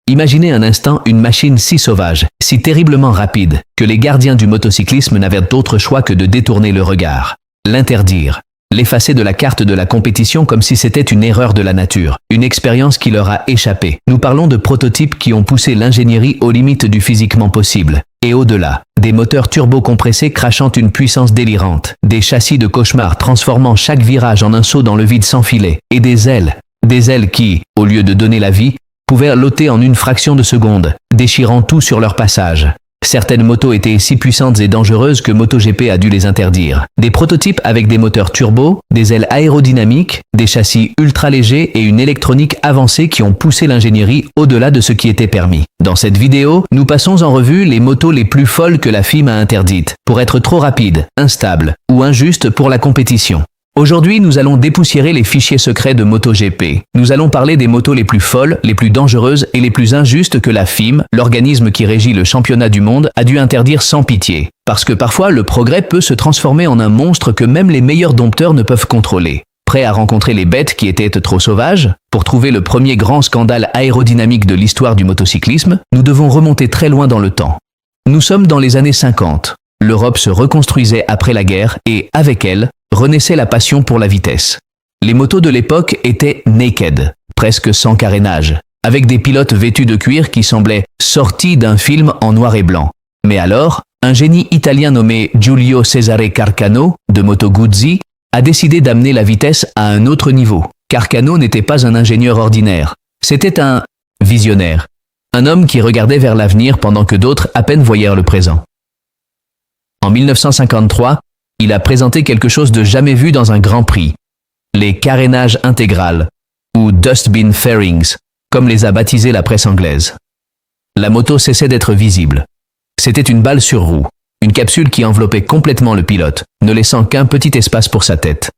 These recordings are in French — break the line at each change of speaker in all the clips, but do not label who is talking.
Imaginez un instant une machine si sauvage, si terriblement rapide, que les gardiens du motocyclisme n'avaient d'autre choix que de détourner le regard, l'interdire, l'effacer de la carte de la compétition comme si c'était une erreur de la nature, une expérience qui leur a échappé. Nous parlons de prototypes qui ont poussé l'ingénierie aux limites du physiquement possible. Et au-delà, des moteurs turbo-compressés crachant une puissance délirante, des châssis de cauchemar transformant chaque virage en un saut dans le vide sans filet, et des ailes qui, au lieu de donner la vie, pouvaient l'ôter en une fraction de seconde, déchirant tout sur leur passage. Certaines motos étaient si puissantes et dangereuses que MotoGP a dû les interdire. Des prototypes avec des moteurs turbo, des ailes aérodynamiques, des châssis ultra légers et une électronique avancée qui ont poussé l'ingénierie au-delà de ce qui était permis. Dans cette vidéo, nous passons en revue les motos les plus folles que la FIM a interdites, pour être trop rapides, instables ou injustes pour la compétition. Aujourd'hui, nous allons dépoussiérer les fichiers secrets de MotoGP. Nous allons parler des motos les plus folles, les plus dangereuses et les plus injustes que la FIM, l'organisme qui régit le championnat du monde, a dû interdire sans pitié. Parce que parfois, le progrès peut se transformer en un monstre que même les meilleurs dompteurs ne peuvent contrôler. Prêt à rencontrer les bêtes qui étaient trop sauvages? Pour trouver le premier grand scandale aérodynamique de l'histoire du motocyclisme, nous devons remonter très loin dans le temps. Nous sommes dans les années 50. L'Europe se reconstruisait après la guerre et, avec elle, renaissait la passion pour la vitesse. Les motos de l'époque étaient naked, presque sans carénage, avec des pilotes vêtus de cuir qui semblaient sortis d'un film en noir et blanc. Mais alors, un génie italien nommé Giulio Cesare Carcano, de Moto Guzzi, a décidé d'amener la vitesse à un autre niveau. Carcano n'était pas un ingénieur ordinaire, c'était un visionnaire, un homme qui regardait vers l'avenir pendant que d'autres à peine voyaient le présent. En 1953, il a présenté quelque chose de jamais vu dans un Grand Prix, les carénages intégrales, ou dustbin fairings, comme les a baptisés la presse anglaise. La moto cessait d'être visible. C'était une balle sur roue, une capsule qui enveloppait complètement le pilote, ne laissant qu'un petit espace pour sa tête.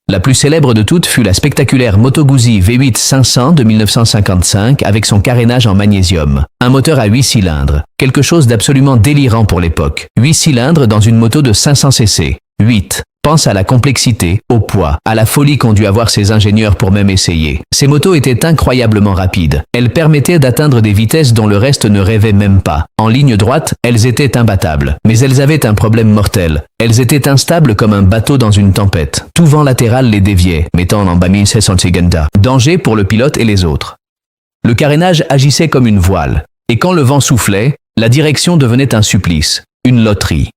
La plus célèbre de toutes fut la spectaculaire Moto Guzzi V8 500 de 1955 avec son carénage en magnésium. Un moteur à 8 cylindres, quelque chose d'absolument délirant pour l'époque. 8 cylindres dans une moto de 500 cc. 8. Pense à la complexité, au poids, à la folie qu'ont dû avoir ces ingénieurs pour même essayer. Ces motos étaient incroyablement rapides. Elles permettaient d'atteindre des vitesses dont le reste ne rêvait même pas. En ligne droite, elles étaient imbattables. Mais elles avaient un problème mortel. Elles étaient instables comme un bateau dans une tempête. Tout vent latéral les déviait, mettant en bas 1600 secondes. Danger pour le pilote et les autres. Le carénage agissait comme une voile. Et quand le vent soufflait, la direction devenait un supplice, une loterie.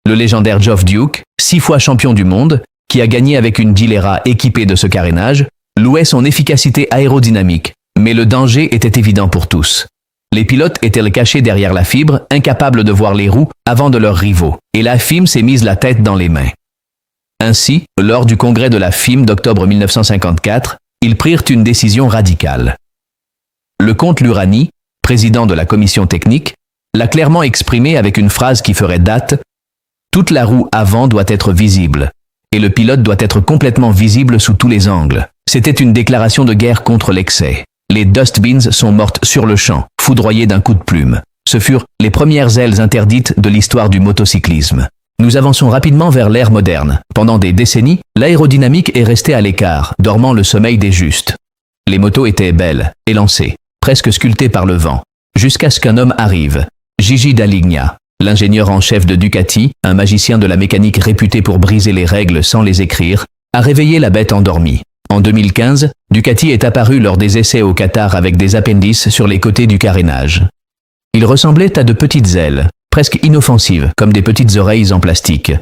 Le légendaire Geoff Duke, 6 fois champion du monde, qui a gagné avec une Gilera équipée de ce carénage, louait son efficacité aérodynamique, mais le danger était évident pour tous. Les pilotes étaient cachés derrière la fibre, incapables de voir les roues avant de leurs rivaux, et la FIM s'est mise la tête dans les mains. Ainsi, lors du congrès de la FIM d'octobre 1954, ils prirent une décision radicale. Le comte Lurani, président de la commission technique, l'a clairement exprimé avec une phrase qui ferait date: toute la roue avant doit être visible, et le pilote doit être complètement visible sous tous les angles. C'était une déclaration de guerre contre l'excès. Les dustbins sont mortes sur le champ, foudroyées d'un coup de plume. Ce furent les premières ailes interdites de l'histoire du motocyclisme. Nous avançons rapidement vers l'ère moderne. Pendant des décennies, l'aérodynamique est restée à l'écart, dormant le sommeil des justes. Les motos étaient belles, élancées, presque sculptées par le vent, jusqu'à ce qu'un homme arrive, Gigi Dall'Igna. L'ingénieur en chef de Ducati, un magicien de la mécanique réputé pour briser les règles sans les écrire, a réveillé la bête endormie. En 2015, Ducati est apparu lors des essais au Qatar avec des appendices sur les côtés du carénage. Ils ressemblaient à de petites ailes, presque inoffensives, comme des petites oreilles en plastique.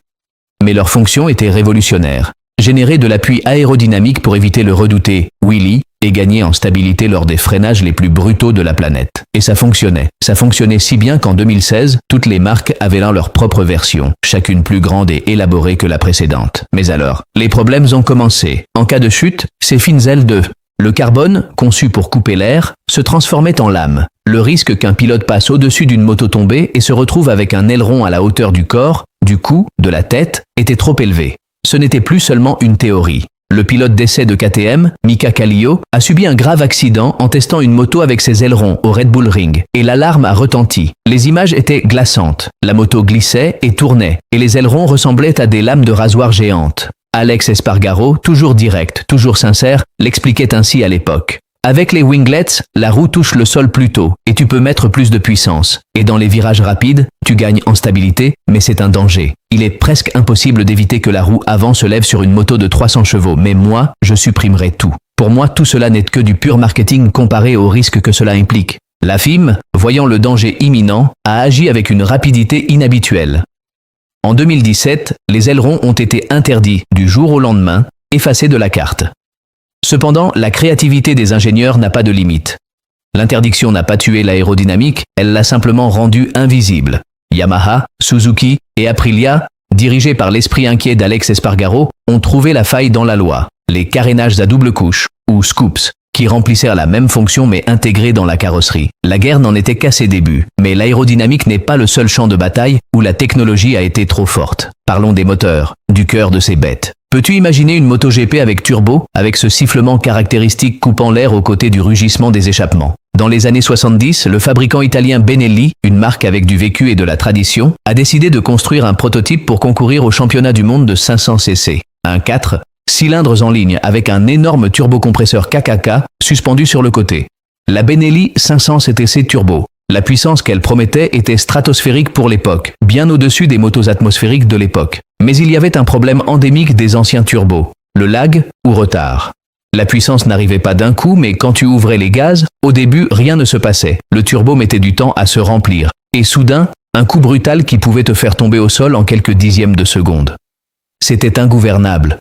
Mais leur fonction était révolutionnaire. Générer de l'appui aérodynamique pour éviter le redouté wheelie et gagner en stabilité lors des freinages les plus brutaux de la planète. Et ça fonctionnait. Ça fonctionnait si bien qu'en 2016, toutes les marques avaient là leur propre version, chacune plus grande et élaborée que la précédente. Mais alors, les problèmes ont commencé. En cas de chute, ces fines ailes de le carbone, conçu pour couper l'air, se transformait en lame. Le risque qu'un pilote passe au-dessus d'une moto tombée et se retrouve avec un aileron à la hauteur du corps, du cou, de la tête, était trop élevé. Ce n'était plus seulement une théorie. Le pilote d'essai de KTM, Mika Kallio, a subi un grave accident en testant une moto avec ses ailerons au Red Bull Ring, et l'alarme a retenti. Les images étaient glaçantes. La moto glissait et tournait, et les ailerons ressemblaient à des lames de rasoir géantes. Alex Espargaro, toujours direct, toujours sincère, l'expliquait ainsi à l'époque. Avec les winglets, la roue touche le sol plus tôt et tu peux mettre plus de puissance. Et dans les virages rapides, tu gagnes en stabilité, mais c'est un danger. Il est presque impossible d'éviter que la roue avant se lève sur une moto de 300 chevaux, mais moi, je supprimerai tout. Pour moi, tout cela n'est que du pur marketing comparé au risque que cela implique. La FIM, voyant le danger imminent, a agi avec une rapidité inhabituelle. En 2017, les ailerons ont été interdits du jour au lendemain, effacés de la carte. Cependant, la créativité des ingénieurs n'a pas de limite. L'interdiction n'a pas tué l'aérodynamique, elle l'a simplement rendue invisible. Yamaha, Suzuki et Aprilia, dirigés par l'esprit inquiet d'Alex Espargaro, ont trouvé la faille dans la loi. Les carénages à double couche, ou scoops, qui remplissèrent la même fonction mais intégrés dans la carrosserie. La guerre n'en était qu'à ses débuts, mais l'aérodynamique n'est pas le seul champ de bataille où la technologie a été trop forte. Parlons des moteurs, du cœur de ces bêtes. Peux-tu imaginer une MotoGP avec turbo, avec ce sifflement caractéristique coupant l'air aux côtés du rugissement des échappements? Dans les années 70, le fabricant italien Benelli, une marque avec du vécu et de la tradition, a décidé de construire un prototype pour concourir au championnat du monde de 500 cc. Un 4 cylindres en ligne avec un énorme turbocompresseur KKK suspendu sur le côté. La Benelli 500 CTC Turbo. La puissance qu'elle promettait était stratosphérique pour l'époque, bien au-dessus des motos atmosphériques de l'époque. Mais il y avait un problème endémique des anciens turbos, le lag ou retard. La puissance n'arrivait pas d'un coup, mais quand tu ouvrais les gaz, au début, rien ne se passait. Le turbo mettait du temps à se remplir. Et soudain, un coup brutal qui pouvait te faire tomber au sol en quelques dixièmes de seconde. C'était ingouvernable.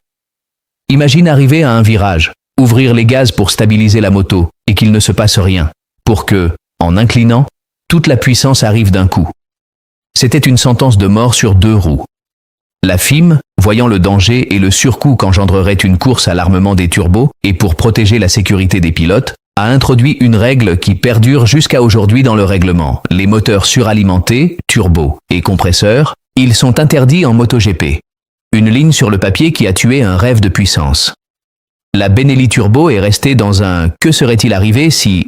Imagine arriver à un virage, ouvrir les gaz pour stabiliser la moto, et qu'il ne se passe rien. Pour que, en inclinant, toute la puissance arrive d'un coup. C'était une sentence de mort sur 2 roues. La FIM, voyant le danger et le surcoût qu'engendrerait une course à l'armement des turbos, et pour protéger la sécurité des pilotes, a introduit une règle qui perdure jusqu'à aujourd'hui dans le règlement. Les moteurs suralimentés, turbos et compresseurs, ils sont interdits en MotoGP. Une ligne sur le papier qui a tué un rêve de puissance. La Benelli Turbo est restée dans un « que serait-il arrivé si… »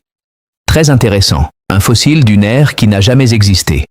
Très intéressant, un fossile d'une ère qui n'a jamais existé.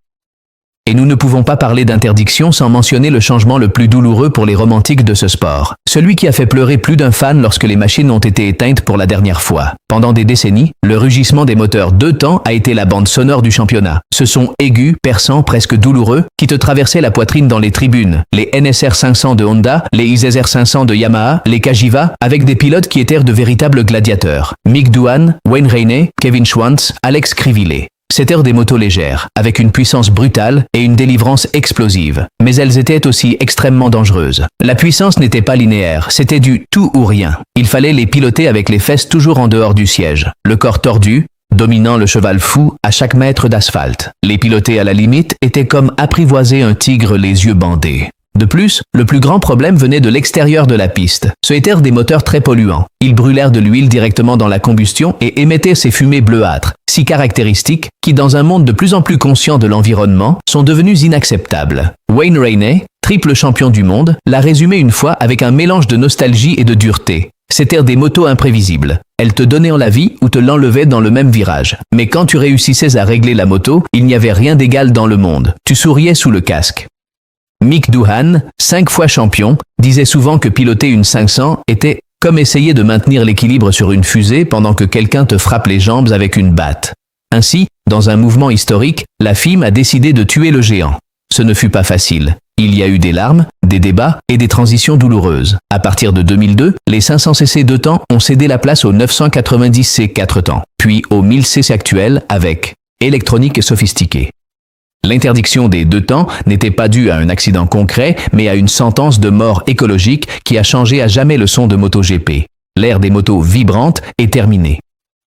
Et nous ne pouvons pas parler d'interdiction sans mentionner le changement le plus douloureux pour les romantiques de ce sport. Celui qui a fait pleurer plus d'un fan lorsque les machines ont été éteintes pour la dernière fois. Pendant des décennies, le rugissement des moteurs 2 temps a été la bande sonore du championnat. Ce son aigu, perçant, presque douloureux, qui te traversait la poitrine dans les tribunes. Les NSR 500 de Honda, les IZR 500 de Yamaha, les Cagiva, avec des pilotes qui étaient de véritables gladiateurs. Mick Doohan, Wayne Rainey, Kevin Schwantz, Alex Crivillé. C'étaient des motos légères, avec une puissance brutale et une délivrance explosive. Mais elles étaient aussi extrêmement dangereuses. La puissance n'était pas linéaire, c'était du tout ou rien. Il fallait les piloter avec les fesses toujours en dehors du siège, le corps tordu, dominant le cheval fou à chaque mètre d'asphalte. Les piloter à la limite était comme apprivoiser un tigre les yeux bandés. De plus, le plus grand problème venait de l'extérieur de la piste. Ce étaient des moteurs très polluants. Ils brûlèrent de l'huile directement dans la combustion et émettaient ces fumées bleuâtres, si caractéristiques, qui dans un monde de plus en plus conscient de l'environnement, sont devenues inacceptables. Wayne Rainey, triple champion du monde, l'a résumé une fois avec un mélange de nostalgie et de dureté. C'étaient des motos imprévisibles. Elles te donnaient la vie ou te l'enlevaient dans le même virage. Mais quand tu réussissais à régler la moto, il n'y avait rien d'égal dans le monde. Tu souriais sous le casque. Mick Doohan, 5 fois champion, disait souvent que piloter une 500 était comme essayer de maintenir l'équilibre sur une fusée pendant que quelqu'un te frappe les jambes avec une batte. Ainsi, dans un mouvement historique, la FIM a décidé de tuer le géant. Ce ne fut pas facile. Il y a eu des larmes, des débats et des transitions douloureuses. À partir de 2002, les 500 cc 2 temps ont cédé la place aux 990 c 4 temps, puis aux 1000 cc actuels avec électronique et sophistiquée. L'interdiction des 2 temps n'était pas due à un accident concret, mais à une sentence de mort écologique qui a changé à jamais le son de MotoGP. L'ère des motos vibrantes est terminée.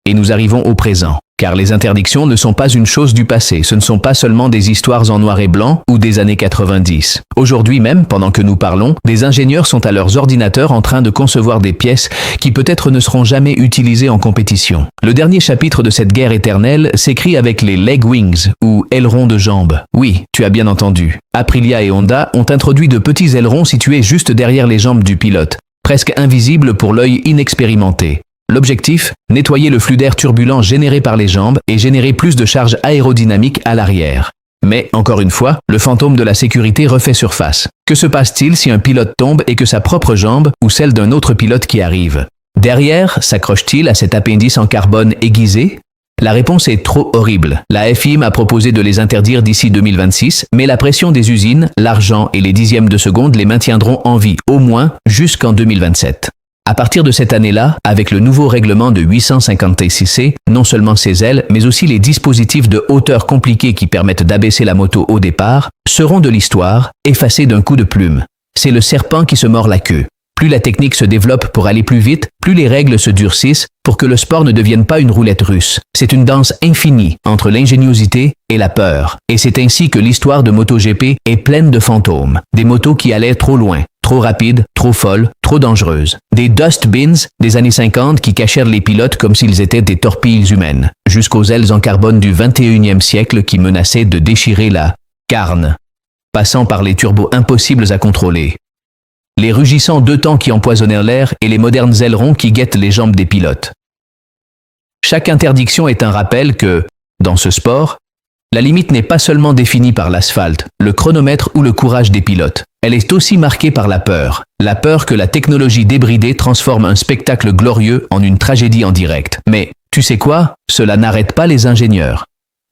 Et nous arrivons au présent. Car les interdictions ne sont pas une chose du passé, ce ne sont pas seulement des histoires en noir et blanc ou des années 90. Aujourd'hui même, pendant que nous parlons, des ingénieurs sont à leurs ordinateurs en train de concevoir des pièces qui peut-être ne seront jamais utilisées en compétition. Le dernier chapitre de cette guerre éternelle s'écrit avec les leg wings ou ailerons de jambes. Oui, tu as bien entendu. Aprilia et Honda ont introduit de petits ailerons situés juste derrière les jambes du pilote, presque invisibles pour l'œil inexpérimenté. L'objectif, nettoyer le flux d'air turbulent généré par les jambes et générer plus de charge aérodynamique à l'arrière. Mais, encore une fois, le fantôme de la sécurité refait surface. Que se passe-t-il si un pilote tombe et que sa propre jambe ou celle d'un autre pilote qui arrive? Derrière, s'accroche-t-il à cet appendice en carbone aiguisé? La réponse est trop horrible. La FIM a proposé de les interdire d'ici 2026, mais la pression des usines, l'argent et les dixièmes de seconde les maintiendront en vie, au moins jusqu'en 2027. À partir de cette année-là, avec le nouveau règlement de 850 TCC, non seulement ces ailes, mais aussi les dispositifs de hauteur compliqués qui permettent d'abaisser la moto au départ, seront de l'histoire, effacés d'un coup de plume. C'est le serpent qui se mord la queue. Plus la technique se développe pour aller plus vite, plus les règles se durcissent pour que le sport ne devienne pas une roulette russe. C'est une danse infinie entre l'ingéniosité et la peur. Et c'est ainsi que l'histoire de MotoGP est pleine de fantômes. Des motos qui allaient trop loin, trop rapides, trop folles, trop dangereuses. Des dustbins des années 50 qui cachèrent les pilotes comme s'ils étaient des torpilles humaines. Jusqu'aux ailes en carbone du 21e siècle qui menaçaient de déchirer la carne. Passant par les turbos impossibles à contrôler. Les rugissants deux temps qui empoisonnèrent l'air et les modernes ailerons qui guettent les jambes des pilotes. Chaque interdiction est un rappel que, dans ce sport, la limite n'est pas seulement définie par l'asphalte, le chronomètre ou le courage des pilotes. Elle est aussi marquée par la peur que la technologie débridée transforme un spectacle glorieux en une tragédie en direct. Mais, tu sais quoi? Cela n'arrête pas les ingénieurs.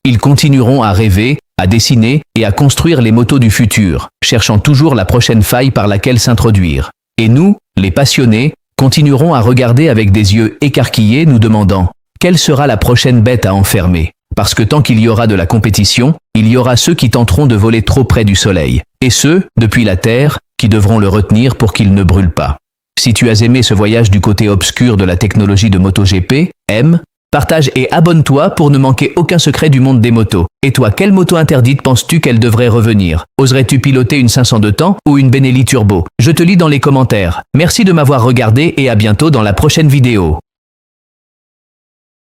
Ils continueront à rêver, à dessiner et à construire les motos du futur, cherchant toujours la prochaine faille par laquelle s'introduire. Et nous, les passionnés, continuerons à regarder avec des yeux écarquillés nous demandant « Quelle sera la prochaine bête à enfermer ?» Parce que tant qu'il y aura de la compétition, il y aura ceux qui tenteront de voler trop près du soleil, et ceux, depuis la Terre, qui devront le retenir pour qu'il ne brûle pas. Si tu as aimé ce voyage du côté obscur de la technologie de MotoGP, aime, partage et abonne-toi pour ne manquer aucun secret du monde des motos. Et toi, quelle moto interdite penses-tu qu'elle devrait revenir? Oserais-tu piloter une 500 de temps ou une Benelli Turbo? Je te lis dans les commentaires. Merci de m'avoir regardé et à bientôt dans la prochaine vidéo.